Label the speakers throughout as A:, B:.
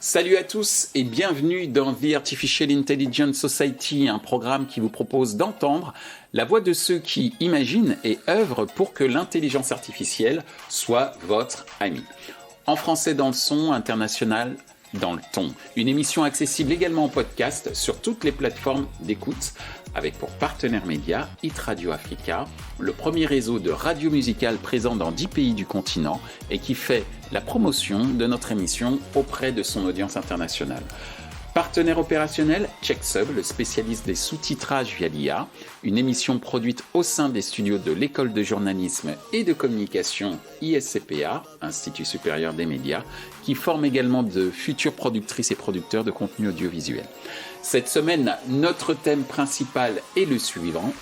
A: Salut à tous et bienvenue dans The Artificial Intelligence Society, un programme qui vous propose d'entendre la voix de ceux qui imaginent et œuvrent pour que l'intelligence artificielle soit votre ami. En français dans le son, international dans le ton. Une émission accessible également en podcast sur toutes les plateformes d'écoute, avec pour partenaire média Hit Radio Africa, le premier réseau de radio musicale présent dans 10 pays du continent et qui fait la promotion de notre émission auprès de son audience internationale. Partenaire opérationnel, CheckSub, le spécialiste des sous-titrages via l'IA, une émission produite au sein des studios de l'École de journalisme et de communication ISCPA, Institut supérieur des médias, qui forme également de futures productrices et producteurs de contenu audiovisuel. Cette semaine, notre thème principal est le suivant: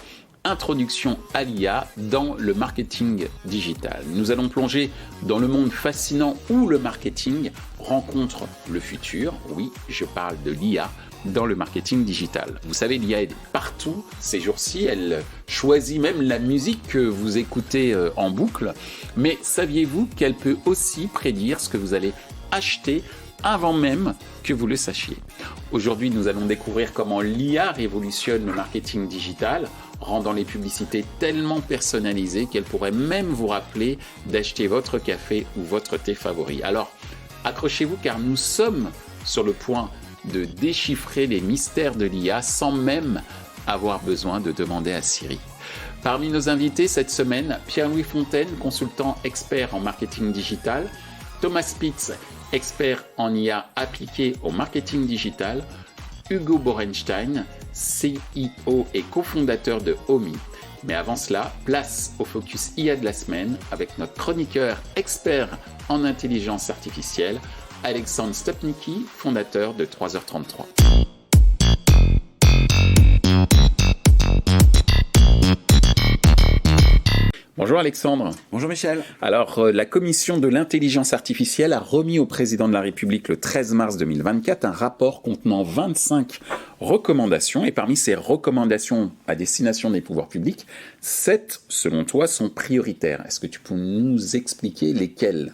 A: introduction à l'IA dans le marketing digital. Nous allons plonger dans le monde fascinant où le marketing rencontre le futur. Oui, je parle de l'IA dans le marketing digital. Vous savez, l'IA est partout ces jours-ci. Elle choisit même la musique que vous écoutez en boucle. Mais saviez-vous qu'elle peut aussi prédire ce que vous allez acheter avant même que vous le sachiez? Aujourd'hui, nous allons découvrir comment l'IA révolutionne le marketing digital, rendant les publicités tellement personnalisées qu'elles pourraient même vous rappeler d'acheter votre café ou votre thé favori. Alors, accrochez-vous car nous sommes sur le point de déchiffrer les mystères de l'IA sans même avoir besoin de demander à Siri. Parmi nos invités cette semaine, Pierre-Louis Fontaine, consultant expert en marketing digital, Thomas Spitz, expert en IA appliquée au marketing digital, Hugo Borenstein, CEO et cofondateur de Omi. Mais avant cela, place au focus IA de la semaine avec notre chroniqueur expert en intelligence artificielle, Alexandre Stopnicki, fondateur de 3h33. Bonjour Alexandre.
B: Bonjour Michel.
A: Alors, la Commission de l'intelligence artificielle a remis au président de la République le 13 mars 2024 un rapport contenant 25 recommandations. Et parmi ces recommandations à destination des pouvoirs publics, 7, selon toi, sont prioritaires. Est-ce que tu peux nous expliquer lesquelles ?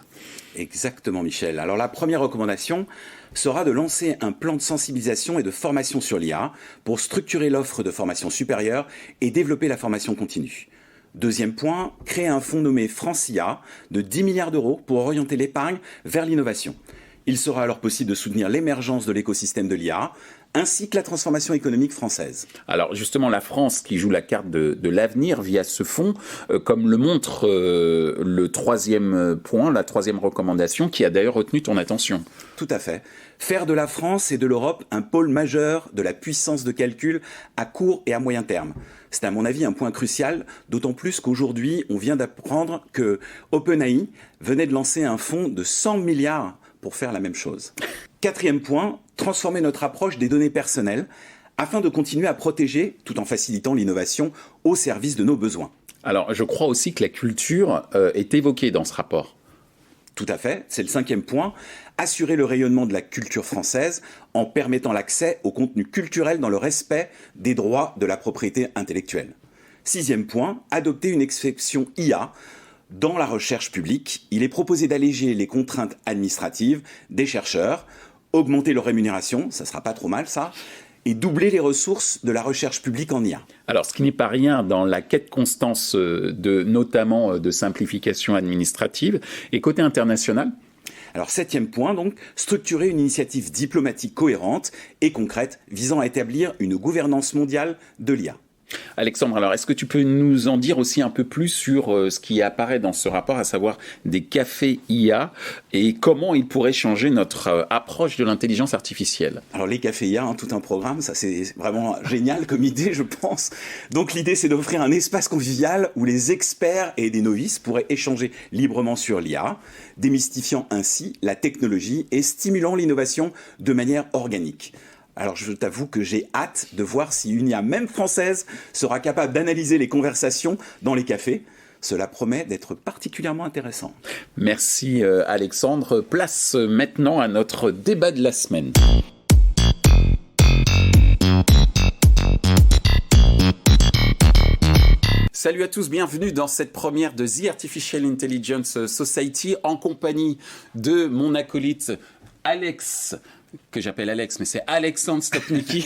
B: Exactement Michel. Alors la première recommandation sera de lancer un plan de sensibilisation et de formation sur l'IA pour structurer l'offre de formation supérieure et développer la formation continue. Deuxième point, créer un fonds nommé France IA de 10 milliards d'euros pour orienter l'épargne vers l'innovation. Il sera alors possible de soutenir l'émergence de l'écosystème de l'IA, ainsi que la transformation économique française.
A: Alors justement, la France qui joue la carte de l'avenir via ce fonds, comme le montre le troisième point, la troisième recommandation, qui a d'ailleurs retenu ton attention.
B: Tout à fait. Faire de la France et de l'Europe un pôle majeur de la puissance de calcul à court et à moyen terme. C'est à mon avis un point crucial, d'autant plus qu'aujourd'hui, on vient d'apprendre que OpenAI venait de lancer un fonds de 100 milliards pour faire la même chose. Quatrième point, transformer notre approche des données personnelles afin de continuer à protéger, tout en facilitant l'innovation, au service de nos besoins.
A: Alors, je crois aussi que la culture est évoquée dans ce rapport.
B: Tout à fait, c'est le cinquième point. Assurer le rayonnement de la culture française en permettant l'accès au contenu culturel dans le respect des droits de la propriété intellectuelle. Sixième point, adopter une exception IA dans la recherche publique. Il est proposé d'alléger les contraintes administratives des chercheurs, augmenter leur rémunération, ça sera pas trop mal ça, et doubler les ressources de la recherche publique en IA.
A: Alors, ce qui n'est pas rien dans la quête constante notamment de simplification administrative. Et côté international ?
B: Alors, septième point, donc, structurer une initiative diplomatique cohérente et concrète visant à établir une gouvernance mondiale de l'IA.
A: Alexandre, alors est-ce que tu peux nous en dire aussi un peu plus sur ce qui apparaît dans ce rapport, à savoir des cafés IA et comment ils pourraient changer notre approche de l'intelligence artificielle?
B: Alors les cafés IA, tout un programme, ça c'est vraiment génial comme idée je pense. Donc l'idée c'est d'offrir un espace convivial où les experts et des novices pourraient échanger librement sur l'IA, démystifiant ainsi la technologie et stimulant l'innovation de manière organique. Alors je t'avoue que j'ai hâte de voir si une IA même française sera capable d'analyser les conversations dans les cafés. Cela promet d'être particulièrement intéressant.
A: Merci Alexandre. Place maintenant à notre débat de la semaine. Salut à tous, bienvenue dans cette première de The Artificial Intelligence Society en compagnie de mon acolyte Alex, que j'appelle Alex, mais c'est Alexandre Stopnicki.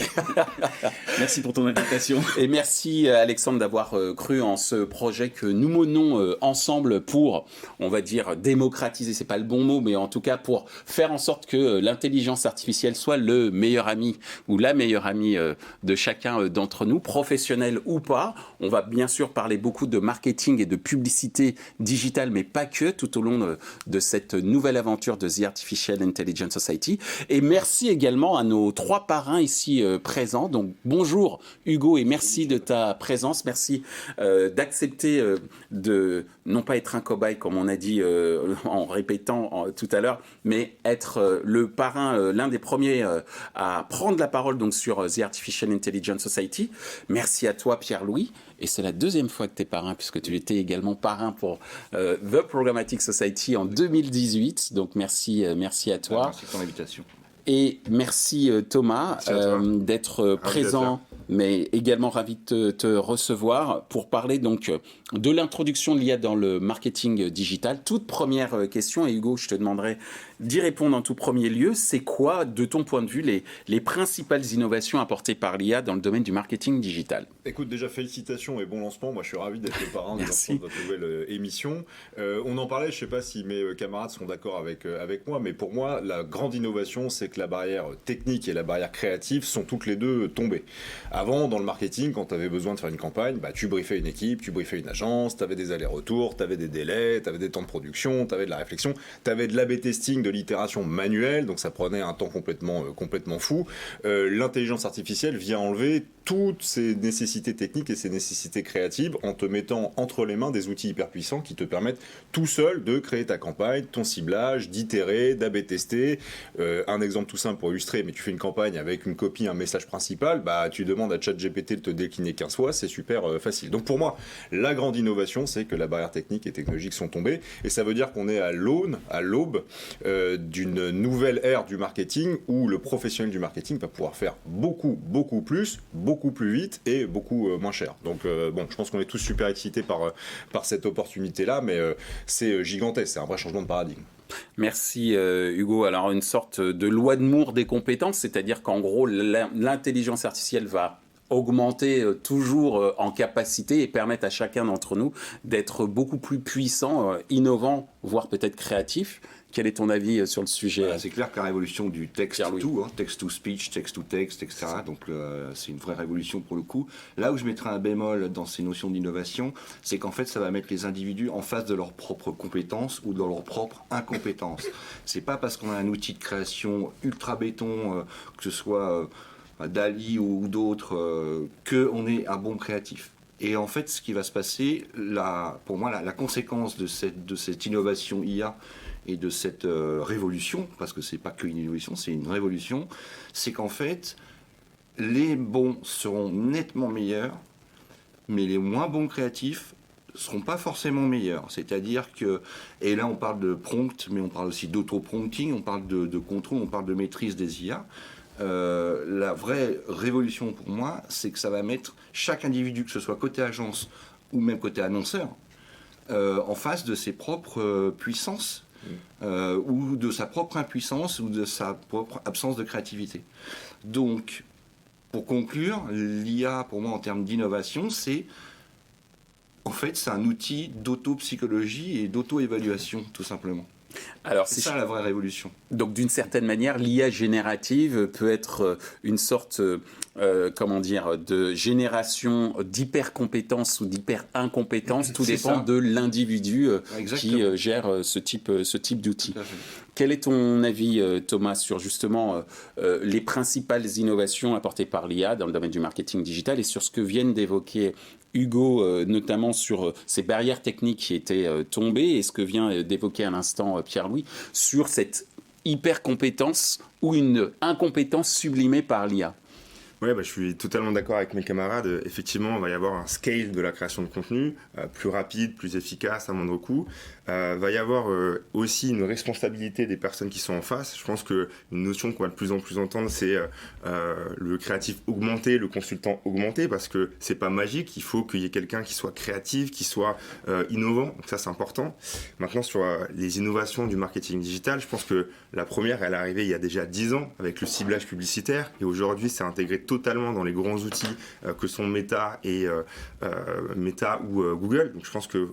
B: Merci pour ton invitation.
A: Et merci Alexandre d'avoir cru en ce projet que nous menons ensemble pour, on va dire, démocratiser, c'est pas le bon mot, mais en tout cas pour faire en sorte que l'intelligence artificielle soit le meilleur ami ou la meilleure amie de chacun d'entre nous, professionnel ou pas. On va bien sûr parler beaucoup de marketing et de publicité digitale, mais pas que, tout au long de cette nouvelle aventure de The Artificial Intelligence Society. Et merci également à nos 3 parrains ici présents. Donc bonjour Hugo et merci de ta présence. Merci d'accepter de non pas être un cobaye comme on a dit en répétant tout à l'heure, mais être le parrain, l'un des premiers à prendre la parole donc sur The Artificial Intelligence Society. Merci à toi Pierre-Louis. Et c'est la 2e fois que tu es parrain, puisque tu étais également parrain pour The Programmatic Society en 2018. Donc merci à toi.
C: Merci pour ton invitation.
A: Et merci Thomas d'être présent, mais également ravi de te recevoir pour parler donc de l'introduction de l'IA dans le marketing digital. Toute première question, et Hugo, je te demanderai d'y répondre en tout premier lieu, c'est quoi, de ton point de vue, les principales innovations apportées par l'IA dans le domaine du marketing digital ?
D: Écoute, déjà félicitations et bon lancement. Moi, je suis ravi d'être le parrain de votre nouvelle émission. On en parlait, je ne sais pas si mes camarades sont d'accord avec moi, mais pour moi, la grande innovation, c'est que la barrière technique et la barrière créative sont toutes les deux tombées. Avant, dans le marketing, quand tu avais besoin de faire une campagne, tu briefais une équipe, tu briefais une agence, tu avais des allers-retours, tu avais des délais, tu avais des temps de production, tu avais de la réflexion, tu avais de l'A/B testing, de l'itération manuelle, donc ça prenait un temps complètement fou. L'intelligence artificielle vient enlever toutes ces nécessités techniques et ces nécessités créatives en te mettant entre les mains des outils hyper puissants qui te permettent tout seul de créer ta campagne, ton ciblage, d'itérer, d'A/B tester. Un exemple tout simple pour illustrer, mais tu fais une campagne avec une copie, un message principal, tu demandes à ChatGPT de te décliner 15 fois, c'est super facile. Donc pour moi, la grande innovation, c'est que la barrière technique et technologique sont tombées, et ça veut dire qu'on est à l'aube d'une nouvelle ère du marketing où le professionnel du marketing va pouvoir faire beaucoup plus, beaucoup plus vite et beaucoup moins cher. Donc je pense qu'on est tous super excités par cette opportunité-là, mais c'est gigantesque, c'est un vrai changement de paradigme.
A: Merci Hugo. Alors une sorte de loi de Moore des compétences, c'est-à-dire qu'en gros l'intelligence artificielle va augmenter toujours en capacité et permettre à chacun d'entre nous d'être beaucoup plus puissant, innovant, voire peut-être créatif. Quel est ton avis sur le sujet ?
C: C'est clair que la révolution du texte, text to speech, text to text, etc. Donc c'est une vraie révolution pour le coup. Là où je mettrai un bémol dans ces notions d'innovation, c'est qu'en fait ça va mettre les individus en face de leurs propres compétences ou de leurs propres incompétences. C'est pas parce qu'on a un outil de création ultra béton, que ce soit Dali ou d'autres, qu'on est un bon créatif. Et en fait, ce qui va se passer, pour moi, la conséquence de cette innovation IA et de cette révolution, parce que c'est pas qu'une innovation, c'est une révolution, c'est qu'en fait, les bons seront nettement meilleurs, mais les moins bons créatifs seront pas forcément meilleurs. C'est-à-dire que, et là on parle de prompt, mais on parle aussi d'auto-prompting, on parle de contrôle, on parle de maîtrise des IA. La vraie révolution pour moi, c'est que ça va mettre chaque individu, que ce soit côté agence ou même côté annonceur, en face de ses propres puissances, ou de sa propre impuissance ou de sa propre absence de créativité. Donc, pour conclure, l'IA, pour moi, en termes d'innovation, c'est un outil d'auto-psychologie et d'auto-évaluation, tout simplement. Alors, c'est ça la vraie révolution.
A: Donc, d'une certaine manière, l'IA générative peut être une sorte, de génération d'hyper-compétences ou d'hyper-incompétences. Tout dépend de l'individu qui gère ce type d'outil. Quel est ton avis, Thomas, sur justement les principales innovations apportées par l'IA dans le domaine du marketing digital et sur ce que viennent d'évoquer Hugo, notamment sur ces barrières techniques qui étaient tombées et ce que vient d'évoquer à l'instant Pierre-Louis sur cette hyper-compétence ou une incompétence sublimée par l'IA?
E: Ouais, je suis totalement d'accord avec mes camarades. Effectivement, il va y avoir un scale de la création de contenu, plus rapide, plus efficace, à moindre coût. Va y avoir aussi une responsabilité des personnes qui sont en face. Je pense qu'une notion qu'on va de plus en plus entendre, c'est le créatif augmenté, le consultant augmenté, parce que c'est pas magique. Il faut qu'il y ait quelqu'un qui soit créatif, qui soit innovant. Donc ça, c'est important. Maintenant, sur les innovations du marketing digital, je pense que la première, elle est arrivée il y a déjà 10 ans avec le ciblage publicitaire. Et aujourd'hui, c'est intégré totalement dans les grands outils que sont Meta ou Google. Donc je pense que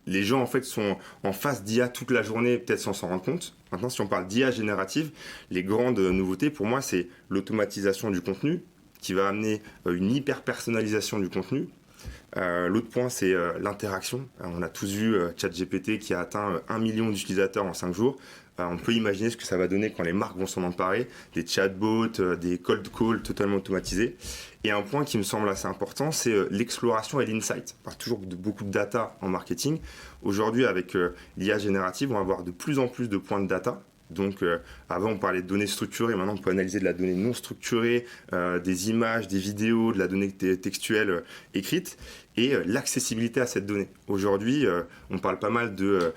E: les gens en fait sont en face d'IA toute la journée, peut-être sans s'en rendre compte. Maintenant, si on parle d'IA générative, les grandes nouveautés pour moi, c'est l'automatisation du contenu qui va amener une hyper personnalisation du contenu. L'autre point, c'est l'interaction. On a tous vu ChatGPT qui a atteint 1 million d'utilisateurs en 5 jours. On peut imaginer ce que ça va donner quand les marques vont s'en emparer, des chatbots, des cold calls totalement automatisés. Et un point qui me semble assez important, c'est l'exploration et l'insight. On parle toujours de beaucoup de data en marketing. Aujourd'hui, avec l'IA générative, on va avoir de plus en plus de points de data. Donc avant on parlait de données structurées, maintenant on peut analyser de la donnée non structurée, des images, des vidéos, de la donnée textuelle écrite et l'accessibilité à cette donnée. Aujourd'hui on parle pas mal de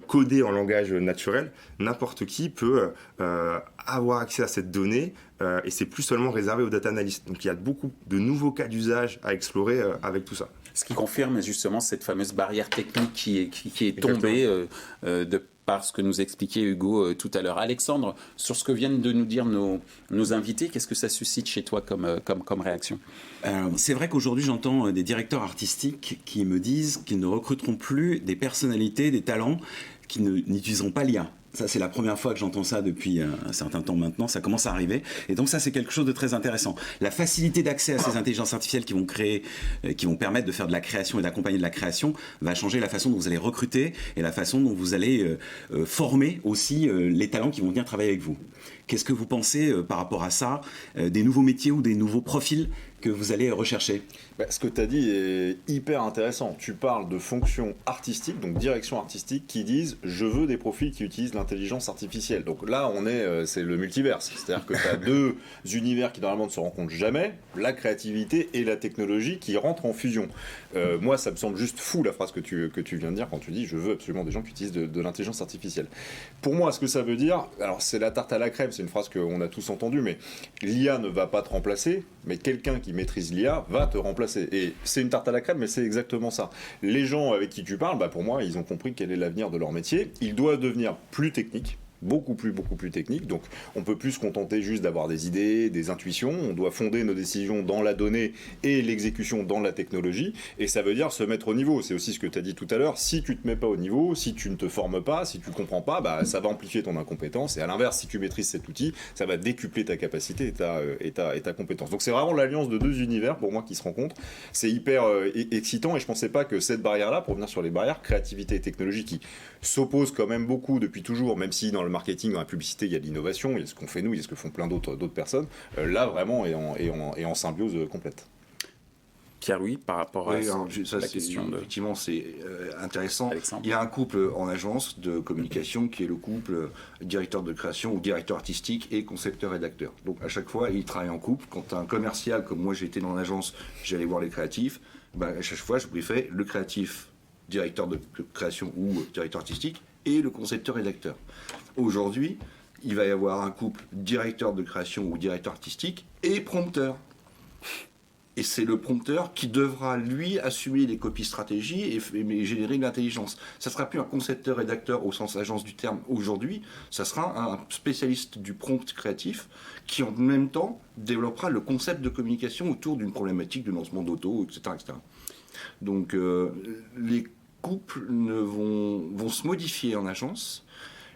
E: coder en langage naturel. N'importe qui peut avoir accès à cette donnée et c'est plus seulement réservé aux data analysts. Donc il y a beaucoup de nouveaux cas d'usage à explorer avec tout ça.
A: Ce qui confirme justement cette fameuse barrière technique qui est tombée de par ce que nous expliquait Hugo tout à l'heure. Alexandre, sur ce que viennent de nous dire nos invités, qu'est-ce que ça suscite chez toi comme réaction ?
B: C'est vrai qu'aujourd'hui, j'entends des directeurs artistiques qui me disent qu'ils ne recruteront plus des personnalités, des talents qui n'utiliseront pas l'IA. Ça, c'est la première fois que j'entends ça depuis un certain temps maintenant. Ça commence à arriver. Et donc ça, c'est quelque chose de très intéressant. La facilité d'accès à ces intelligences artificielles qui vont permettre de faire de la création et d'accompagner de la création va changer la façon dont vous allez recruter et la façon dont vous allez former aussi les talents qui vont venir travailler avec vous. Qu'est-ce que vous pensez par rapport à ça, des nouveaux métiers ou des nouveaux profils que vous allez rechercher ?
D: Ce que tu as dit est hyper intéressant. Tu parles de fonctions artistiques, donc direction artistique, qui disent « je veux des profils qui utilisent l'intelligence artificielle ». Donc là, c'est le multiverse. C'est-à-dire que tu as deux univers qui normalement ne se rencontrent jamais, la créativité et la technologie qui rentrent en fusion. Moi, ça me semble juste fou la phrase que tu viens de dire quand tu dis « je veux absolument des gens qui utilisent de l'intelligence artificielle ». Pour moi, ce que ça veut dire, alors c'est la tarte à la crème, c'est une phrase qu'on a tous entendue, mais l'IA ne va pas te remplacer, mais quelqu'un qui maîtrise l'IA va te remplacer. Et c'est une tarte à la crème, mais c'est exactement ça. Les gens avec qui tu parles, pour moi, ils ont compris quel est l'avenir de leur métier. Ils doivent devenir plus techniques. Beaucoup plus technique. Donc, on peut plus se contenter juste d'avoir des idées, des intuitions. On doit fonder nos décisions dans la donnée et l'exécution dans la technologie. Et ça veut dire se mettre au niveau. C'est aussi ce que tu as dit tout à l'heure. Si tu te mets pas au niveau, si tu ne te formes pas, si tu comprends pas, ça va amplifier ton incompétence. Et à l'inverse, si tu maîtrises cet outil, ça va décupler ta capacité et ta compétence. Donc, c'est vraiment l'alliance de deux univers, pour moi, qui se rencontrent. C'est hyper excitant. Et je pensais pas que cette barrière-là, pour venir sur les barrières, créativité et technologie, qui s'opposent quand même beaucoup depuis toujours, même si dans le marketing, dans la publicité, il y a de l'innovation, il y a ce qu'on fait nous, il y a ce que font plein d'autres personnes. Là, vraiment, est en symbiose complète.
A: Pierre-Louis, par rapport à
C: la question effectivement, c'est intéressant. Alexandre. Il y a un couple en agence de communication qui est le couple directeur de création ou directeur artistique et concepteur-rédacteur. Donc à chaque fois, ils travaillent en couple. Quand un commercial, comme moi j'étais dans l'agence, j'allais voir les créatifs, à chaque fois, je briefais le créatif, directeur de création ou directeur artistique, et le concepteur-rédacteur. Aujourd'hui, il va y avoir un couple directeur de création ou directeur artistique et prompteur. Et c'est le prompteur qui devra, lui, assumer les copies stratégie et générer de l'intelligence. Ça ne sera plus un concepteur-rédacteur au sens agence du terme aujourd'hui, ça sera un spécialiste du prompt créatif qui, en même temps, développera le concept de communication autour d'une problématique de lancement d'auto, etc., etc. Donc, les couples vont se modifier en agence.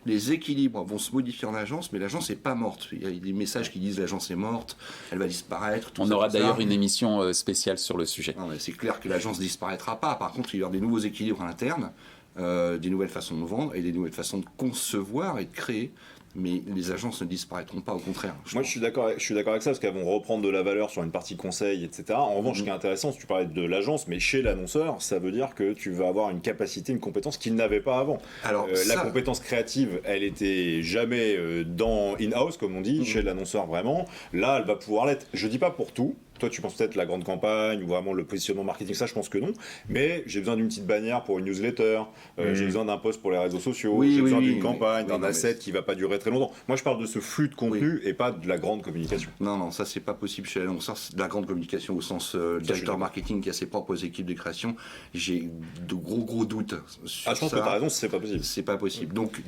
C: Les équilibres vont se modifier en agence, mais l'agence n'est pas morte. Il y a des messages qui disent l'agence est morte, elle va disparaître.
A: On aura d'ailleurs une émission spéciale sur le sujet.
C: Non, mais c'est clair que l'agence ne disparaîtra pas. Par contre, il y aura des nouveaux équilibres à l'interne, des nouvelles façons de vendre et des nouvelles façons de concevoir et de créer mais les agences ne disparaîtront pas, au contraire.
D: Je suis d'accord avec ça, parce qu'elles vont reprendre de la valeur sur une partie conseil, etc. En revanche, ce qui est intéressant, tu parlais de l'agence, mais chez l'annonceur, ça veut dire que tu vas avoir une capacité, une compétence qu'il n'avait pas avant.
C: Alors,
D: la compétence créative, elle était jamais dans in-house, comme on dit, chez l'annonceur vraiment. Là, elle va pouvoir l'être. Je dis pas pour tout. Toi, tu penses peut-être la grande campagne ou vraiment le positionnement marketing, ça, je pense que non. Mais j'ai besoin d'une petite bannière pour une newsletter, j'ai besoin d'un post pour les réseaux sociaux, j'ai besoin d'une campagne, d'un asset qui va pas durer très longtemps. Moi, je parle de ce flux de contenu et pas de la grande communication.
C: Non, ça, c'est pas possible chez l'annonceur. C'est de la grande communication au sens directeur marketing qui a ses propres équipes de création. J'ai de gros doutes sur ça.
D: Je pense que tu as raison, c'est pas possible.
C: C'est pas possible. Donc,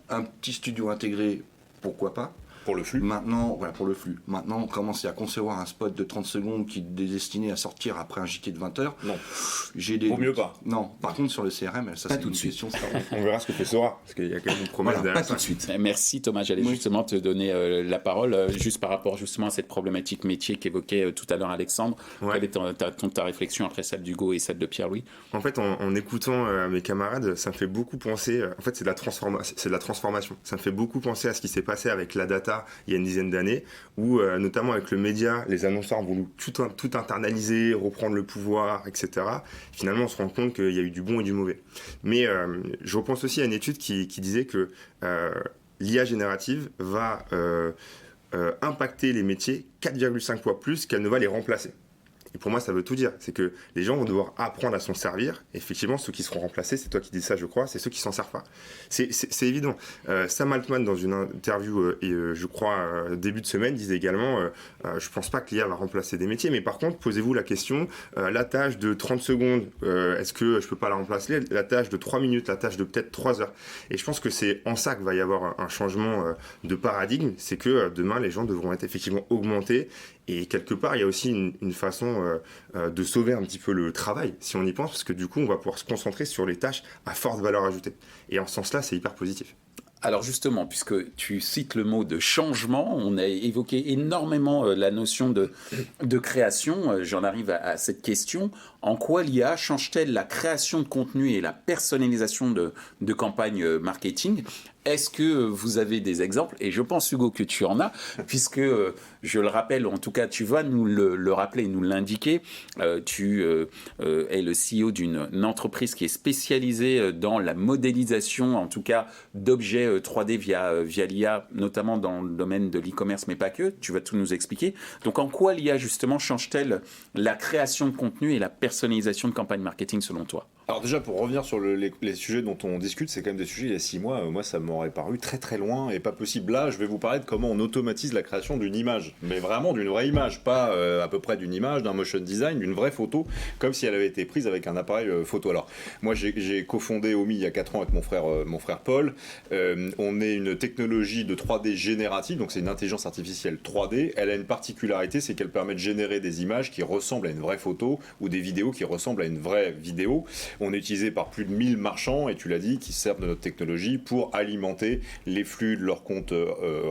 C: un petit studio intégré, pourquoi pas?
D: Pour le flux.
C: Maintenant, pour le flux. Maintenant, commencer à concevoir un spot de 30 secondes qui est destiné à sortir après un JT de 20 heures.
D: Non.
C: Vaut
D: mieux pas.
C: Non. Par contre, sur le CRM, ça, c'est
A: tout de suite.
E: On verra ce que fait Sora, parce qu'il y a quand même une promesse derrière.
A: Pas tout de suite. Merci Thomas, j'allais justement te donner la parole, juste par rapport justement à cette problématique métier qu'évoquait tout à l'heure Alexandre. Quelle est ta réflexion après celle d'Hugo et celle de Pierre-Louis?
E: En fait, en écoutant mes camarades, ça me fait beaucoup penser, en fait c'est de la transformation. Ça me fait beaucoup penser à ce qui s'est passé avec la data il y a une dizaine d'années, où notamment avec le média, les annonceurs vont tout internaliser, reprendre le pouvoir, etc. Finalement, on se rend compte qu'il y a eu du bon et du mauvais. Mais je repense aussi à une étude qui disait que l'IA générative va impacter les métiers 4,5 fois plus qu'elle ne va les remplacer. Et pour moi, ça veut tout dire. C'est que les gens vont devoir apprendre à s'en servir. Et effectivement, ceux qui seront remplacés, c'est toi qui dis ça, je crois, c'est ceux qui s'en servent pas. C'est évident. Sam Altman, dans une interview, je crois, début de semaine, disait également je pense pas que l'IA va remplacer des métiers, mais par contre, posez-vous la question, la tâche de 30 secondes, est-ce que je peux pas la remplacer? La tâche de 3 minutes, la tâche de peut-être 3 heures. Et je pense que c'est en ça qu'il va y avoir un changement de paradigme. C'est que demain, les gens devront être effectivement augmentés. Et quelque part, il y a aussi une façon de sauver un petit peu le travail, si on y pense, parce que du coup, on va pouvoir se concentrer sur les tâches à forte valeur ajoutée. Et en ce sens-là, c'est hyper positif.
A: Alors justement, puisque tu cites le mot de changement, on a évoqué énormément la notion de création. J'en arrive à cette question. En quoi l'IA change-t-elle la création de contenu et la personnalisation de campagnes marketing? Est-ce que vous avez des exemples? Et je pense, Hugo, que tu en as, puisque, je le rappelle, en tout cas, tu vas nous le rappeler, nous l'indiquer. Tu es le CEO d'une entreprise qui est spécialisée dans la modélisation, en tout cas, d'objets 3D via l'IA, notamment dans le domaine de l'e-commerce, mais pas que. Tu vas tout nous expliquer. Donc, en quoi l'IA, justement, change-t-elle la création de contenu et la personnalisation de campagne marketing, selon toi?
D: Alors déjà, pour revenir sur les sujets dont on discute, c'est quand même des sujets il y a 6 mois. Moi, ça m'aurait paru très très loin et pas possible. Là, je vais vous parler de comment on automatise la création d'une image. Mais vraiment d'une vraie image, pas à peu près d'une image, d'un motion design, d'une vraie photo, comme si elle avait été prise avec un appareil photo. Alors, moi, j'ai cofondé Omi il y a 4 ans avec mon frère Paul. On est une technologie de 3D générative, donc c'est une intelligence artificielle 3D. Elle a une particularité, c'est qu'elle permet de générer des images qui ressemblent à une vraie photo ou des vidéos qui ressemblent à une vraie vidéo. On est utilisé par plus de 1000 marchands, et tu l'as dit, qui servent de notre technologie pour alimenter les flux de leurs comptes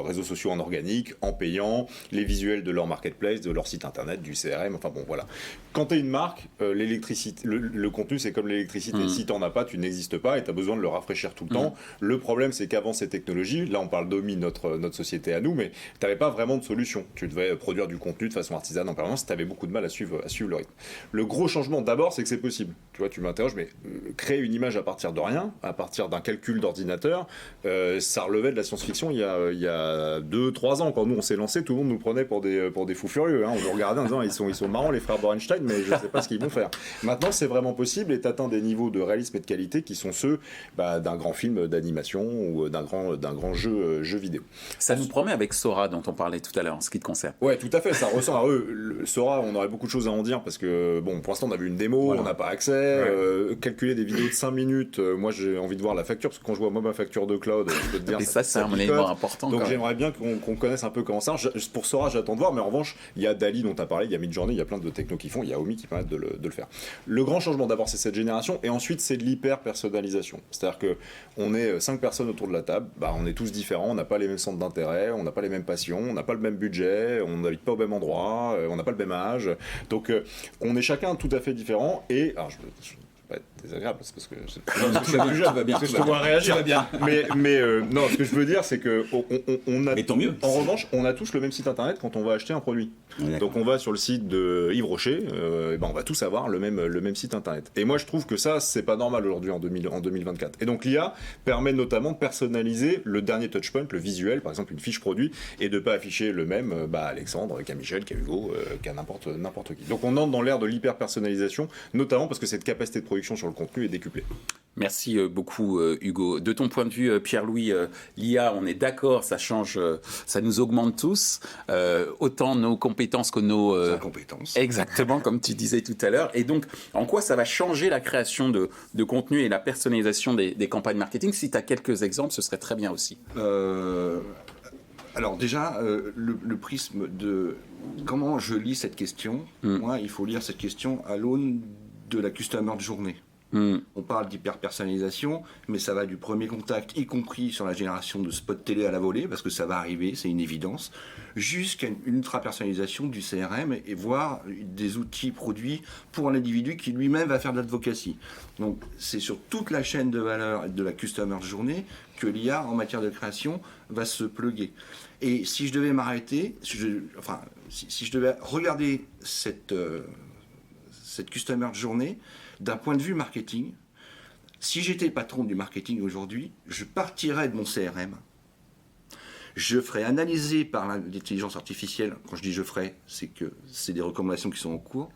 D: réseaux sociaux en organique, en payant, les visuels de leur marketplace, de leur site internet, du CRM, enfin bon, voilà. Quand tu es une marque, l'électricité, le contenu, c'est comme l'électricité. Si tu n'en as pas, tu n'existes pas et tu as besoin de le rafraîchir tout le temps. Le problème, c'est qu'avant ces technologies, là on parle d'Omi, notre société à nous, mais tu n'avais pas vraiment de solution. Tu devais produire du contenu de façon artisanale en permanence, tu avais beaucoup de mal à suivre le rythme. Le gros changement, d'abord, c'est que c'est possible. Tu vois, tu m'interroges, mais créer une image à partir de rien, à partir d'un calcul d'ordinateur, ça relevait de la science-fiction il y a 2-3 ans. Quand nous on s'est lancé, tout le monde nous prenait pour des fous furieux. Hein. On nous regardait en disant ils sont marrants les frères Borenstein, mais je ne sais pas ce qu'ils vont faire. Maintenant c'est vraiment possible et tu atteins des niveaux de réalisme et de qualité qui sont ceux d'un grand film d'animation ou d'un grand jeu vidéo.
A: Ça nous promet avec Sora dont on parlait tout à l'heure en ce qui te concerne.
D: Ouais, tout à fait, ça ressemble à eux. Sora, on aurait beaucoup de choses à en dire parce que bon, pour l'instant on a vu une démo, voilà. On n'a pas accès. Calculer des vidéos de 5 minutes, moi j'ai envie de voir la facture parce que quand je vois moi ma facture de cloud, je peux te dire.
A: Et ça c'est un élément important.
D: Donc j'aimerais bien qu'on connaisse un peu comment ça marche. Pour Sora, j'attends de voir, mais en revanche, il y a Dali dont tu as parlé, il y a Midjourney, il y a plein de technos qui font, il y a Omi qui permettent de le faire. Le grand changement d'abord c'est cette génération et ensuite c'est de l'hyper personnalisation. C'est-à-dire que on est 5 personnes autour de la table, on est tous différents, on n'a pas les mêmes centres d'intérêt, on n'a pas les mêmes passions, on n'a pas le même budget, on n'habite pas au même endroit, on n'a pas le même âge. Donc on est chacun tout à fait différent et alors pas être désagréable, c'est parce que je
B: Tout va bien.
D: je te vois réagir. Mais non, ce que je veux dire, c'est que on a.
B: Mais tant mieux.
D: En revanche, on a tous le même site internet quand on va acheter un produit. Donc on va sur le site de Yves Rocher, et ben on va tous avoir le même site internet. Et moi je trouve que ça c'est pas normal aujourd'hui en 2024. Et donc l'IA permet notamment de personnaliser le dernier touchpoint, le visuel, par exemple une fiche produit, et de pas afficher le même Alexandre, qu'à Michel, qu'à Hugo, qu'à n'importe qui. Donc on entre dans l'ère de l'hyper personnalisation, notamment parce que cette capacité de production sur le contenu est décuplée.
A: Merci beaucoup Hugo. De ton point de vue, Pierre-Louis, l'IA, on est d'accord, ça change, ça nous augmente tous, autant nos compétences que nos...
C: compétences.
A: Exactement, comme tu disais tout à l'heure. Et donc, en quoi ça va changer la création de contenu et la personnalisation des campagnes marketing? Si tu as quelques exemples, ce serait très bien aussi.
C: Alors déjà, le prisme de comment je lis cette question, moi, il faut lire cette question à l'aune de la customer journée. On parle d'hyper-personnalisation, mais ça va du premier contact, y compris sur la génération de spots télé à la volée, parce que ça va arriver, c'est une évidence, jusqu'à une ultra-personnalisation du CRM, et voire des outils produits pour un individu qui lui-même va faire de l'advocacy. Donc c'est sur toute la chaîne de valeur de la customer journée que l'IA, en matière de création, va se plugger. Et si je devais m'arrêter, si je devais regarder cette customer journée, d'un point de vue marketing, si j'étais patron du marketing aujourd'hui, je partirais de mon CRM. Je ferais analyser par l'intelligence artificielle, quand je dis je ferais, c'est que c'est des recommandations qui sont en cours,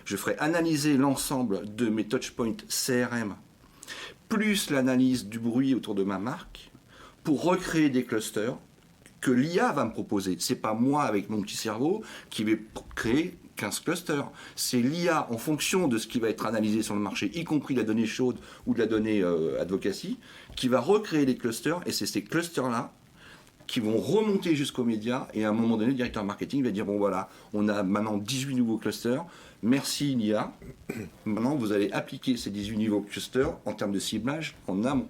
C: je ferais analyser l'ensemble de mes touchpoints CRM, plus l'analyse du bruit autour de ma marque, pour recréer des clusters que l'IA va me proposer. C'est pas moi avec mon petit cerveau qui vais créer 15 clusters. C'est l'IA en fonction de ce qui va être analysé sur le marché, y compris la donnée chaude ou de la donnée advocacy, qui va recréer des clusters, et c'est ces clusters-là qui vont remonter jusqu'aux médias, et à un moment donné, le directeur marketing va dire, bon voilà, on a maintenant 18 nouveaux clusters, merci l'IA, maintenant vous allez appliquer ces 18 nouveaux clusters en termes de ciblage en amont.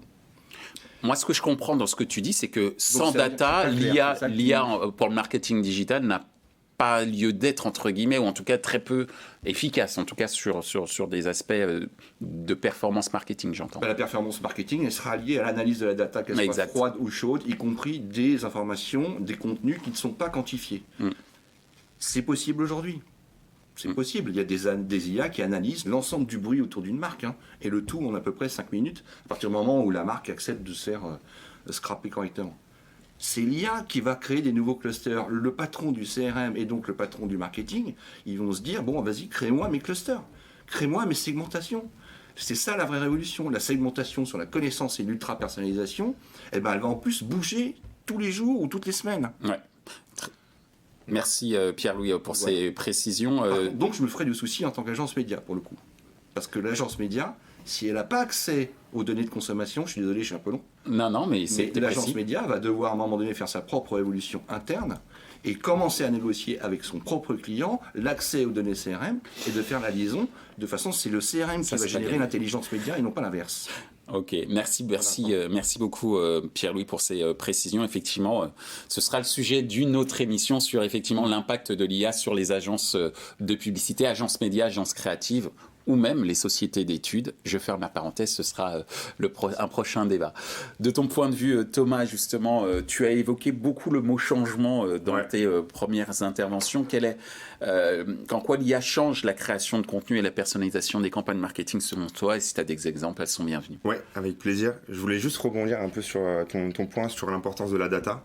A: Moi, ce que je comprends dans ce que tu dis, c'est que sans
C: c'est
A: data,
C: clair,
A: l'IA pour le marketing digital n'a pas lieu d'être, entre guillemets, ou en tout cas très peu efficace, en tout cas sur des aspects de performance marketing, j'entends.
C: La performance marketing, elle sera liée à l'analyse de la data, qu'elle soit froide ou chaude, y compris des informations, des contenus qui ne sont pas quantifiés. C'est possible aujourd'hui. C'est possible. Il y a des IA qui analysent l'ensemble du bruit autour d'une marque, et le tout en à peu près 5 minutes, à partir du moment où la marque accepte de se faire scraper correctement. C'est l'IA qui va créer des nouveaux clusters. Le patron du CRM et donc le patron du marketing, ils vont se dire, bon, vas-y, crée-moi mes clusters, crée-moi mes segmentations. C'est ça la vraie révolution. La segmentation sur la connaissance et l'ultra-personnalisation, elle va en plus bouger tous les jours ou toutes les semaines.
A: Ouais. Merci Pierre-Louis pour ces précisions.
C: Donc je me ferai du souci en tant qu'agence média pour le coup. Parce que l'agence média, si elle n'a pas accès aux données de consommation, je suis désolé, je suis un peu long.
A: Non, mais
C: l'agence média va devoir à un moment donné faire sa propre évolution interne et commencer à négocier avec son propre client l'accès aux données CRM et de faire la liaison. De façon, c'est le CRM qui va générer l'intelligence média et non pas l'inverse.
A: Ok, merci beaucoup Pierre-Louis pour ces précisions. Effectivement, ce sera le sujet d'une autre émission sur effectivement l'impact de l'IA sur les agences de publicité, agences médias, agences créatives, ou même les sociétés d'études. Je ferme la parenthèse, ce sera un prochain débat. De ton point de vue, Thomas, justement, tu as évoqué beaucoup le mot changement dans tes premières interventions. En quoi l'IA change la création de contenu et la personnalisation des campagnes marketing selon toi? Et si tu as des exemples, elles sont bienvenues.
E: Oui, avec plaisir. Je voulais juste rebondir un peu sur ton point sur l'importance de la data.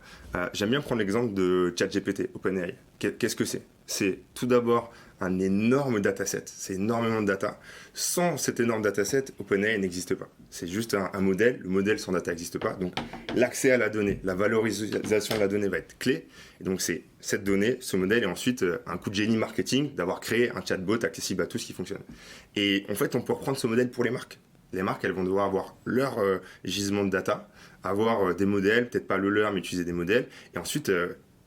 E: J'aime bien prendre l'exemple de ChatGPT, OpenAI. Qu'est-ce que c'est? C'est tout d'abord un énorme dataset, c'est énormément de data. Sans cet énorme dataset, OpenAI n'existe pas. C'est juste un modèle, le modèle sans data n'existe pas. Donc l'accès à la donnée, la valorisation de la donnée va être clé. Et donc c'est cette donnée, ce modèle, et ensuite un coup de génie marketing d'avoir créé un chatbot accessible à tous qui fonctionne. Et en fait, on peut reprendre ce modèle pour les marques. Les marques, elles vont devoir avoir leur gisement de data, avoir des modèles, peut-être pas le leur, mais utiliser des modèles, et ensuite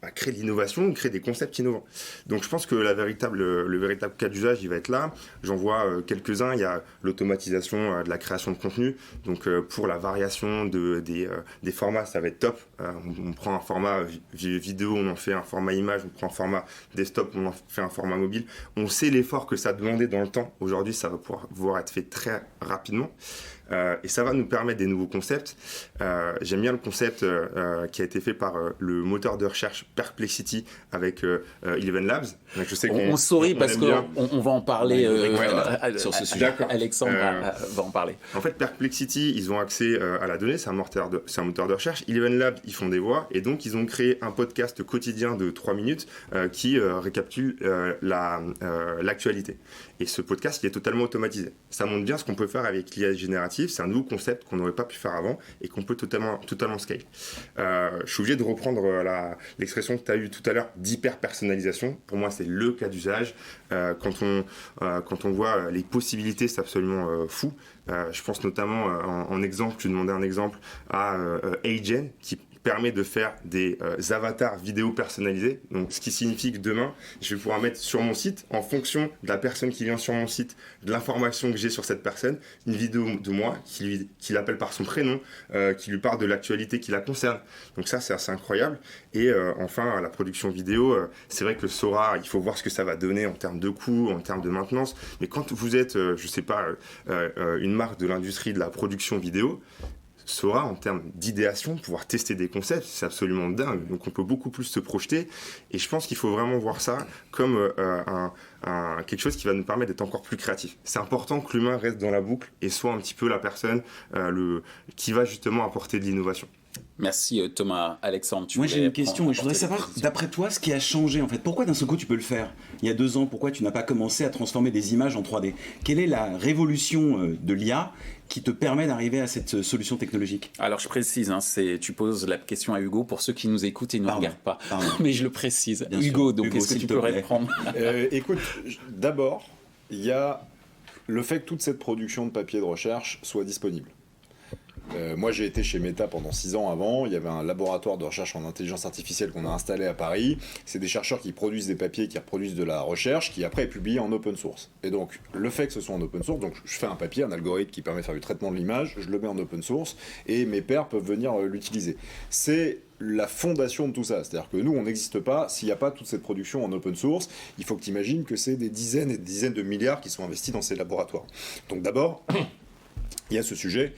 E: créer de l'innovation, créer des concepts innovants. Donc je pense que le véritable cas d'usage, il va être là. J'en vois quelques-uns. Il y a l'automatisation de la création de contenu. Donc pour la variation des formats, ça va être top. On prend un format vidéo, on en fait un format image, on prend un format desktop, on en fait un format mobile. On sait l'effort que ça demandait dans le temps. Aujourd'hui, ça va pouvoir être fait très rapidement. Et ça va nous permettre des nouveaux concepts. J'aime bien le concept qui a été fait par le moteur de recherche Perplexity avec Eleven Labs. Donc je sais
A: on sourit parce qu'on va en parler
B: sur ce sujet.
A: Alexandre va en parler.
E: En fait, Perplexity, ils ont accès à la donnée, c'est un moteur de recherche. Eleven Labs, ils font des voix et donc ils ont créé un podcast quotidien de 3 minutes qui récapitule l'actualité. Et ce podcast, il est totalement automatisé. Ça montre bien ce qu'on peut faire avec l'IA générative. C'est un nouveau concept qu'on n'aurait pas pu faire avant et qu'on peut totalement scale. Je suis obligé de reprendre l'expression que tu as eue tout à l'heure d'hyper-personnalisation. Pour moi, c'est le cas d'usage. Quand on voit les possibilités, c'est absolument fou. Je pense notamment en exemple, tu demandais un exemple à Agen qui permet de faire des avatars vidéo personnalisés. Donc, ce qui signifie que demain, je vais pouvoir mettre sur mon site, en fonction de la personne qui vient sur mon site, de l'information que j'ai sur cette personne, une vidéo de moi qui l'appelle par son prénom, qui lui parle de l'actualité qui la concerne. Donc ça, c'est assez incroyable. Et enfin, la production vidéo, c'est vrai que Sora, il faut voir ce que ça va donner en termes de coûts, en termes de maintenance. Mais quand vous êtes, je sais pas, une marque de l'industrie de la production vidéo, Sora, en termes d'idéation, pouvoir tester des concepts, c'est absolument dingue. Donc on peut beaucoup plus se projeter. Et je pense qu'il faut vraiment voir ça comme quelque chose qui va nous permettre d'être encore plus créatif. C'est important que l'humain reste dans la boucle et soit un petit peu la personne qui va justement apporter de l'innovation.
A: Merci Thomas. Alexandre,
B: moi j'ai une question et je voudrais savoir, d'après toi, ce qui a changé en fait. Pourquoi d'un seul coup tu peux le faire? Il y a 2 ans, pourquoi tu n'as pas commencé à transformer des images en 3D? Quelle est la révolution de l'IA qui te permet d'arriver à cette solution technologique?
A: Alors je précise, tu poses la question à Hugo pour ceux qui nous écoutent et ne nous regardent pas. Mais je le précise.
B: Bien
A: Hugo,
B: sûr.
A: donc
B: Hugo,
A: est-ce que tu peux reprendre?
D: Écoute, d'abord, il y a le fait que toute cette production de papier de recherche soit disponible. Moi, j'ai été chez Meta pendant 6 ans avant. Il y avait un laboratoire de recherche en intelligence artificielle qu'on a installé à Paris. C'est des chercheurs qui produisent des papiers, qui reproduisent de la recherche, qui après est publié en open source. Et donc, le fait que ce soit en open source, donc je fais un papier, un algorithme qui permet de faire du traitement de l'image, je le mets en open source et mes pairs peuvent venir l'utiliser. C'est la fondation de tout ça. C'est-à-dire que nous, on n'existe pas s'il n'y a pas toute cette production en open source. Il faut que tu imagines que c'est des dizaines et des dizaines de milliards qui sont investis dans ces laboratoires. Donc d'abord... il y a ce sujet,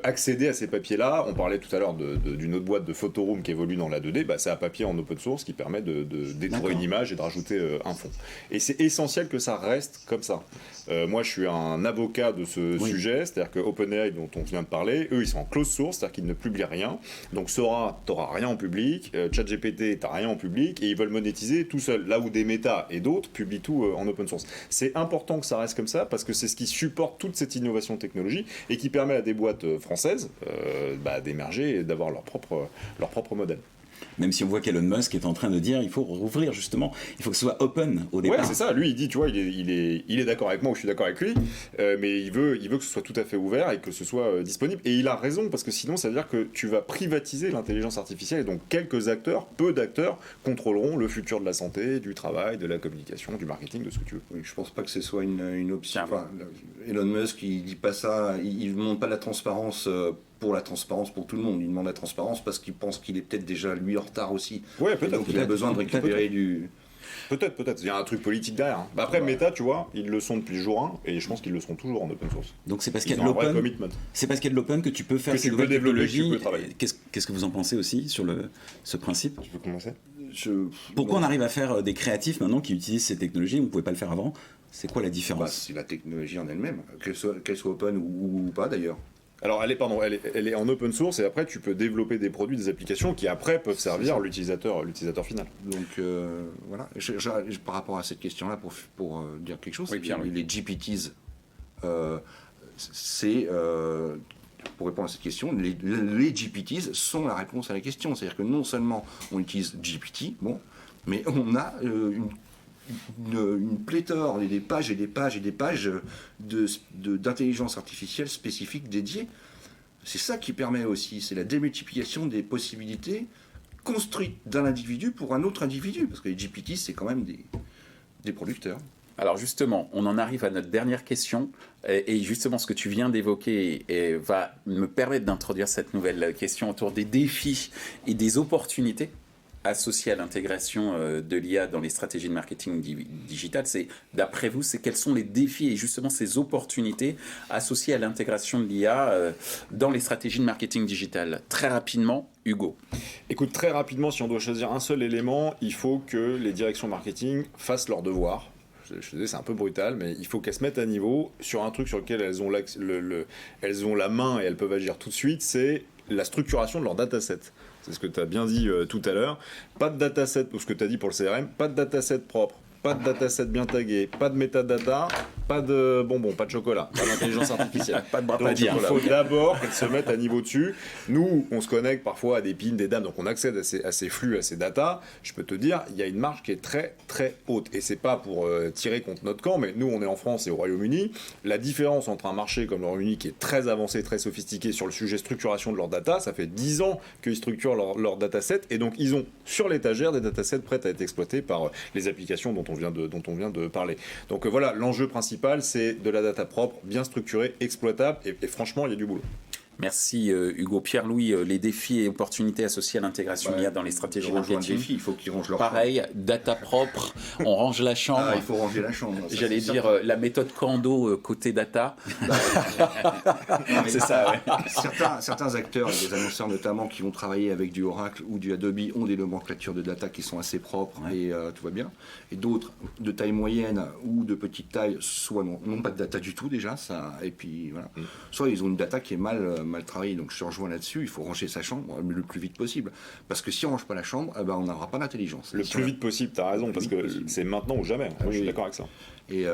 D: accéder à ces papiers-là, on parlait tout à l'heure d'une autre boîte de Photoroom qui évolue dans la 2D, c'est un papier en open source qui permet d'éditer une image et de rajouter un fond. Et c'est essentiel que ça reste comme ça. Moi, je suis un avocat de ce sujet, c'est-à-dire que OpenAI, dont on vient de parler, eux, ils sont en close source, c'est-à-dire qu'ils ne publient rien. Donc Sora, t'auras rien en public, ChatGPT, t'as rien en public, et ils veulent monétiser tout seul, là où des Meta et d'autres publient tout en open source. C'est important que ça reste comme ça, parce que c'est ce qui supporte toute cette innovation technologique, et qui permet à des boîtes françaises d'émerger et d'avoir leur propre modèle.
B: Même si on voit qu'Elon Musk est en train de dire il faut rouvrir justement, il faut que ce soit open au départ.
D: Ouais, c'est ça. Lui, il dit, tu vois, il est d'accord avec moi ou je suis d'accord avec lui, mais il veut que ce soit tout à fait ouvert et que ce soit disponible. Et il a raison, parce que sinon, ça veut dire que tu vas privatiser l'intelligence artificielle et donc peu d'acteurs, contrôleront le futur de la santé, du travail, de la communication, du marketing, de ce que tu veux.
C: Oui, je pense pas que ce soit une option. Enfin, Elon Musk, il dit pas ça, il ne demande pas la transparence pour la transparence pour tout le monde. Il demande la transparence parce qu'il pense qu'il est peut-être déjà lui en retard aussi.
D: Ouais, peut-être.
C: Donc il a besoin de récupérer du...
D: Peut-être. Il y a un truc politique derrière. Hein. Après, Meta, tu vois, ils le sont depuis le jour 1 et je pense qu'ils le seront toujours en open source.
B: Donc c'est parce qu'il y a de l'open. C'est parce qu'il y a de l'open que tu peux faire ces nouvelles technologies. Qu'est-ce que vous en pensez aussi sur ce principe?
E: Je peux commencer.
B: Pourquoi on arrive à faire des créatifs maintenant qui utilisent ces technologies? On ne pouvait pas le faire avant. C'est quoi la différence?
C: C'est la technologie en elle-même, qu'elle soit open ou pas d'ailleurs.
D: Alors elle est en open source et après tu peux développer des produits, des applications qui après peuvent servir l'utilisateur final.
C: Donc voilà, par rapport à cette question-là, pour dire quelque chose, les GPTs, pour répondre à cette question, les GPTs sont la réponse à la question. C'est-à-dire que non seulement on utilise GPT, mais on a une pléthore, des pages et des pages et des pages d'intelligence artificielle spécifique dédiée. C'est ça qui permet aussi, c'est la démultiplication des possibilités construite d'un individu pour un autre individu, parce que les GPT, c'est quand même des producteurs.
A: Alors justement, on en arrive à notre dernière question, et justement ce que tu viens d'évoquer va me permettre d'introduire cette nouvelle question autour des défis et des opportunités associées à l'intégration de l'IA dans les stratégies de marketing digital. D'après vous, quels sont les défis et justement ces opportunités associées à l'intégration de l'IA dans les stratégies de marketing digital? Très rapidement, Hugo.
D: Écoute, très rapidement, si on doit choisir un seul élément, il faut que les directions marketing fassent leur devoir. Je sais, c'est un peu brutal, mais il faut qu'elles se mettent à niveau sur un truc sur lequel elles ont la main et elles peuvent agir tout de suite, c'est la structuration de leur dataset. C'est ce que tu as bien dit tout à l'heure. Pas de dataset, ou ce que tu as dit pour le CRM, pas de dataset propre, pas de dataset bien tagué, pas de metadata, pas de bonbons, pas de chocolat, pas d'intelligence artificielle, pas de bras. Il faut d'abord qu'elles se mettent à niveau dessus. Nous, on se connecte parfois à des pins, des dames, donc on accède à ces flux, à ces datas. Je peux te dire, il y a une marge qui est très très haute. Et c'est pas pour tirer contre notre camp, mais nous, on est en France et au Royaume-Uni. La différence entre un marché comme le Royaume-Uni qui est très avancé, très sophistiqué sur le sujet structuration de leurs data, ça fait 10 ans qu'ils structurent leur dataset, et donc ils ont sur l'étagère des datasets prêts à être exploités par les applications dont on vient de parler. Donc voilà, l'enjeu principal, c'est de la data propre, bien structurée, exploitable, et franchement, il y a du boulot.
A: Merci Hugo. Pierre-Louis, les défis et opportunités associées à l'intégration IA dans les stratégies marketing.
C: Il faut qu'ils rangent leur
A: Pareil, data propre, on range la chambre.
C: Ah, il faut ranger la chambre.
A: J'allais dire la méthode Kando côté data.
C: C'est ça, ouais. Certains acteurs, et des annonceurs notamment, qui vont travailler avec du Oracle ou du Adobe, ont des nomenclatures de data qui sont assez propres, et tout va bien. Et d'autres, de taille moyenne ou de petite taille, soit n'ont pas de data du tout déjà, et puis voilà. Soit ils ont une data qui est mal travaillé, donc je te rejoins là-dessus. Il faut ranger sa chambre le plus vite possible, parce que si on range pas la chambre, on n'aura pas d'intelligence.
D: Le plus vite possible, t'as raison, parce que c'est maintenant ou jamais. Je suis d'accord avec ça.
C: Et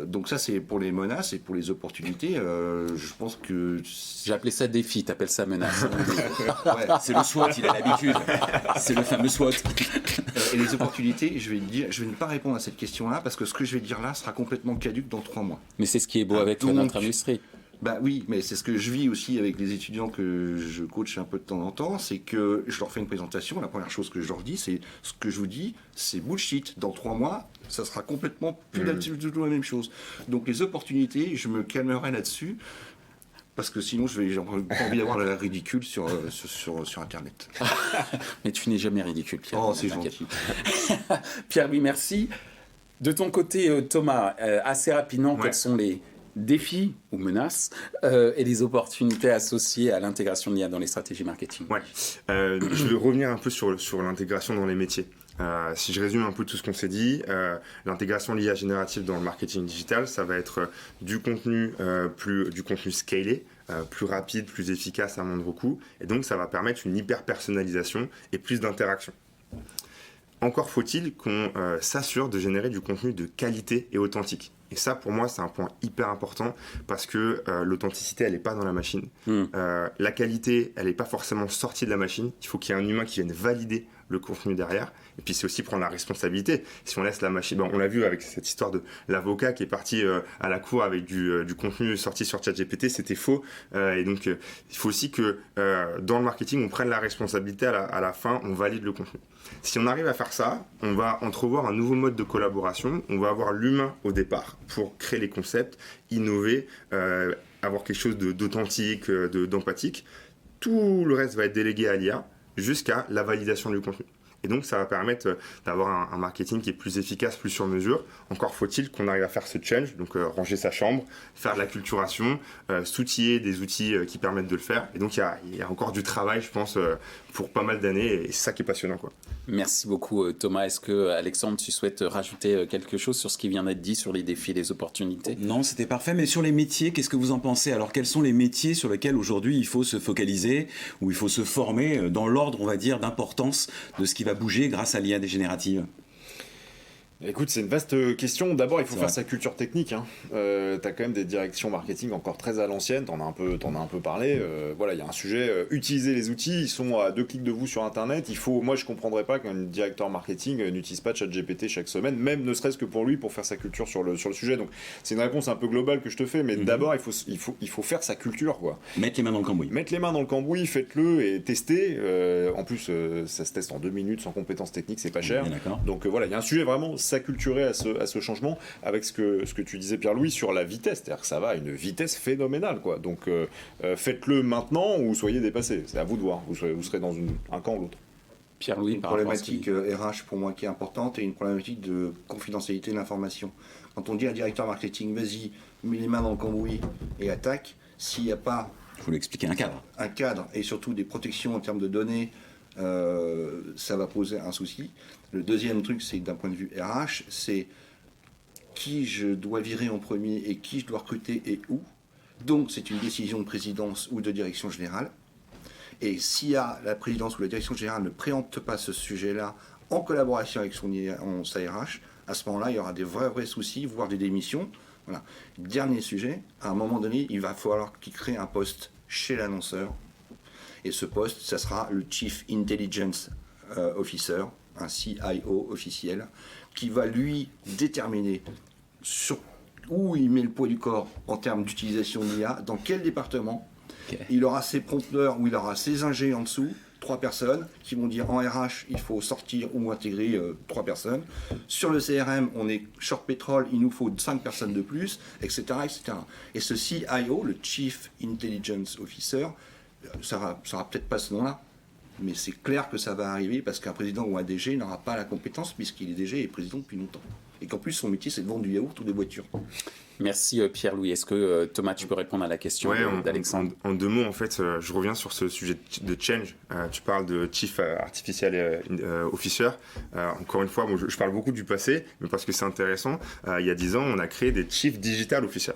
C: donc ça, c'est pour les menaces, et pour les opportunités, je pense que...
A: J'ai appelé ça défi, t'appelles ça menace.
B: Ouais, c'est le SWOT, il a l'habitude. C'est le fameux SWOT.
C: Et les opportunités, je vais ne pas répondre à cette question-là, parce que ce que je vais dire là sera complètement caduc dans 3 mois.
A: Mais c'est ce qui est beau avec notre industrie.
C: Bah oui, mais c'est ce que je vis aussi avec les étudiants que je coach un peu de temps en temps, c'est que je leur fais une présentation, la première chose que je leur dis, c'est ce que je vous dis, c'est bullshit. Dans 3 mois, ça sera complètement plus du tout la même chose. Donc les opportunités, je me calmerai là-dessus, parce que sinon j'ai pas envie d'avoir la ridicule sur Internet.
A: Mais tu n'es jamais ridicule, Pierre.
C: Oh, c'est gentil.
A: Pierre-Louis, merci. De ton côté, Thomas, assez rapidement, quels sont les défis ou menaces et les opportunités associées à l'intégration de l'IA dans les stratégies marketing?
E: Je vais revenir un peu sur l'intégration dans les métiers. Si je résume un peu tout ce qu'on s'est dit, l'intégration de l'IA générative dans le marketing digital, ça va être du contenu scalé, plus rapide, plus efficace à moindre coût, et donc ça va permettre une hyper personnalisation et plus d'interaction. Encore faut-il qu'on s'assure de générer du contenu de qualité et authentique. Et ça, pour moi, c'est un point hyper important, parce que l'authenticité, elle n'est pas dans la machine. La qualité, elle n'est pas forcément sortie de la machine. Il faut qu'il y ait un humain qui vienne valider le contenu derrière. Et puis, c'est aussi prendre la responsabilité. Si on laisse la machine... on l'a vu avec cette histoire de l'avocat qui est parti à la cour avec du contenu sorti sur ChatGPT, c'était faux. Et donc, il faut aussi que dans le marketing, on prenne la responsabilité à la fin, on valide le contenu. Si on arrive à faire ça, on va entrevoir un nouveau mode de collaboration. On va avoir l'humain au départ pour créer les concepts, innover, avoir quelque chose d'authentique, d'empathique. Tout le reste va être délégué à l'IA jusqu'à la validation du contenu. Et donc, ça va permettre d'avoir un marketing qui est plus efficace, plus sur mesure. Encore faut-il qu'on arrive à faire ce change, donc ranger sa chambre, faire de la culturation, s'outiller des outils qui permettent de le faire. Et donc, il y a encore du travail, je pense, pour pas mal d'années, et c'est ça qui est passionnant, quoi.
A: Merci beaucoup, Thomas. Est-ce que, Alexandre, tu souhaites rajouter quelque chose sur ce qui vient d'être dit sur les défis et les opportunités?
B: Non, c'était parfait. Mais sur les métiers, qu'est-ce que vous en pensez? Alors, quels sont les métiers sur lesquels aujourd'hui il faut se focaliser, ou il faut se former dans l'ordre, on va dire, d'importance de ce qui va bouger grâce à l'IA générative?
D: Écoute, c'est une vaste question. D'abord, il faut
B: C'est
D: faire
B: vrai.
D: sa culture technique. Hein. T'as quand même des directions marketing encore très à l'ancienne. T'en as un peu parlé. Voilà, il y a un sujet. Utilisez les outils. Ils sont à 2 clics de vous sur Internet. Moi, je comprendrais pas qu'un directeur marketing n'utilise pas ChatGPT chaque semaine, même ne serait-ce que pour lui, pour faire sa culture sur le sujet. Donc, c'est une réponse un peu globale que je te fais. Mais d'abord, il faut faire sa culture, quoi.
B: Mettre les mains dans le cambouis.
D: Mettre les mains dans le cambouis, faites-le et testez. En plus, ça se teste en 2 minutes sans compétences techniques, c'est pas cher.
B: Bien d'accord.
D: Donc voilà, il y a un sujet vraiment s'acculturer à ce changement avec ce que tu disais Pierre-Louis sur la vitesse, c'est-à-dire que ça va à une vitesse phénoménale, quoi. Donc faites-le maintenant ou soyez dépassés, c'est à vous de voir, vous serez dans un camp ou l'autre.
A: Pierre-Louis,
C: Une
A: par rapport à ce
C: problématique
A: qu'il dit.
C: RH pour moi qui est importante et une problématique de confidentialité de l'information. Quand on dit à un directeur marketing, vas-y, mets les mains dans le cambouis et attaque, s'il n'y a pas
B: Il faut lui expliquer un cadre.
C: un cadre et surtout des protections en termes de données, ça va poser un souci. Le deuxième truc, c'est d'un point de vue RH, c'est qui je dois virer en premier et qui je dois recruter et où. Donc c'est une décision de présidence ou de direction générale. Et si la présidence ou la direction générale ne préempte pas ce sujet-là en collaboration avec sa RH, à ce moment-là, il y aura des vrais soucis, voire des démissions. Voilà. Dernier sujet, à un moment donné, il va falloir qu'il crée un poste chez l'annonceur. Et ce poste, ça sera le Chief Intelligence Officer, un CIO officiel, qui va lui déterminer sur où il met le poids du corps en termes d'utilisation de l'IA, dans quel département.
B: Ok.
C: Il aura ses prompteurs ou il aura ses ingés en dessous, 3 personnes qui vont dire en RH il faut sortir ou intégrer 3 personnes. Sur le CRM on est short pétrole, il nous faut 5 personnes de plus, etc. etc. Et ce CIO, le Chief Intelligence Officer, ça sera peut-être pas ce nom-là, mais c'est clair que ça va arriver parce qu'un président ou un DG n'aura pas la compétence puisqu'il est DG et président depuis longtemps. Et qu'en plus son métier c'est de vendre du yaourt ou des voitures.
A: Merci Pierre-Louis. Est-ce que Thomas, tu peux répondre à la question d'Alexandre?
E: En 2 mots, en fait, je reviens sur ce sujet de change. Tu parles de Chief Artificial Officer. Encore une fois, bon, je parle beaucoup du passé, mais parce que c'est intéressant. Il y a 10 ans, on a créé des Chief Digital Officer.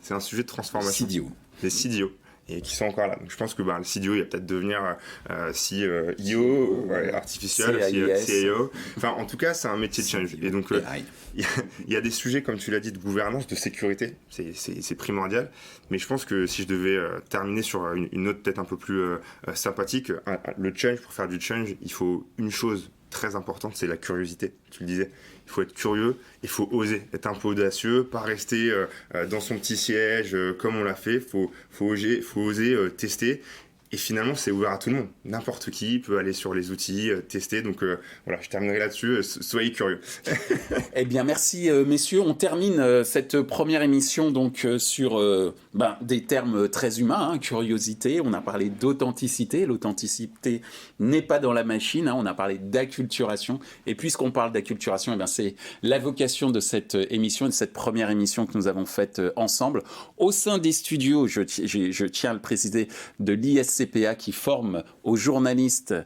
E: C'est un sujet de transformation.
B: CDO.
E: Des CDO. Et qui sont encore là. Donc je pense que le CDO, il va peut-être devenir CEO, artificial, CIO. Enfin, en tout cas, c'est un métier de change. Et donc, il y a des sujets, comme tu l'as dit, de gouvernance, de sécurité. C'est primordial. Mais je pense que si je devais terminer sur une note peut-être un peu plus sympathique, le change, pour faire du change, il faut une chose très importante, c'est la curiosité. Tu le disais, il faut être curieux, il faut oser, être un peu audacieux, pas rester dans son petit siège comme on l'a fait. Faut oser tester. Et finalement, c'est ouvert à tout le monde. N'importe qui peut aller sur les outils, tester. Donc voilà, je terminerai là-dessus. Soyez curieux.
A: Eh bien, merci messieurs. On termine cette première émission donc sur des termes très humains, hein, curiosité. On a parlé d'authenticité. L'authenticité n'est pas dans la machine. Hein. On a parlé d'acculturation. Et puisqu'on parle d'acculturation, eh bien, c'est la vocation de cette émission, de cette première émission que nous avons faite ensemble. Au sein des studios, je tiens à le préciser, de l'ISCPA qui forme au journalisme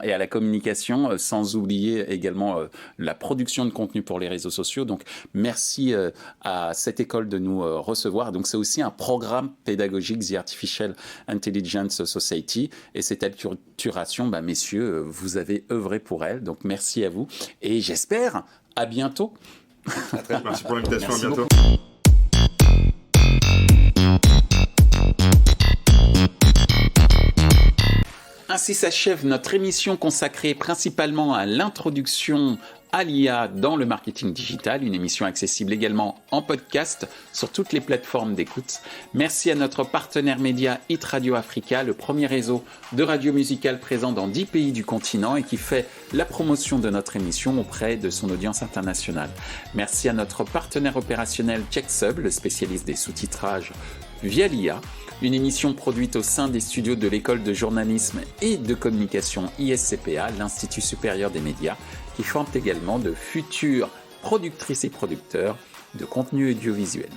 A: et à la communication, sans oublier également la production de contenu pour les réseaux sociaux. Donc merci à cette école de nous recevoir. Donc c'est aussi un programme pédagogique, The Artificial Intelligence Society, et cette acculturation, messieurs, vous avez œuvré pour elle. Donc merci à vous et j'espère à bientôt.
E: Merci pour l'invitation,
A: Merci
E: à bientôt.
A: beaucoup. Ainsi s'achève notre émission consacrée principalement à l'introduction à l'IA dans le marketing digital, une émission accessible également en podcast sur toutes les plateformes d'écoute. Merci à notre partenaire média Hit Radio Africa, le premier réseau de radio musicale présent dans 10 pays du continent et qui fait la promotion de notre émission auprès de son audience internationale. Merci à notre partenaire opérationnel CheckSub, le spécialiste des sous-titrages via l'IA, une émission produite au sein des studios de l'école de journalisme et de communication ISCPA, l'Institut supérieur des médias, qui forment également de futures productrices et producteurs de contenu audiovisuel.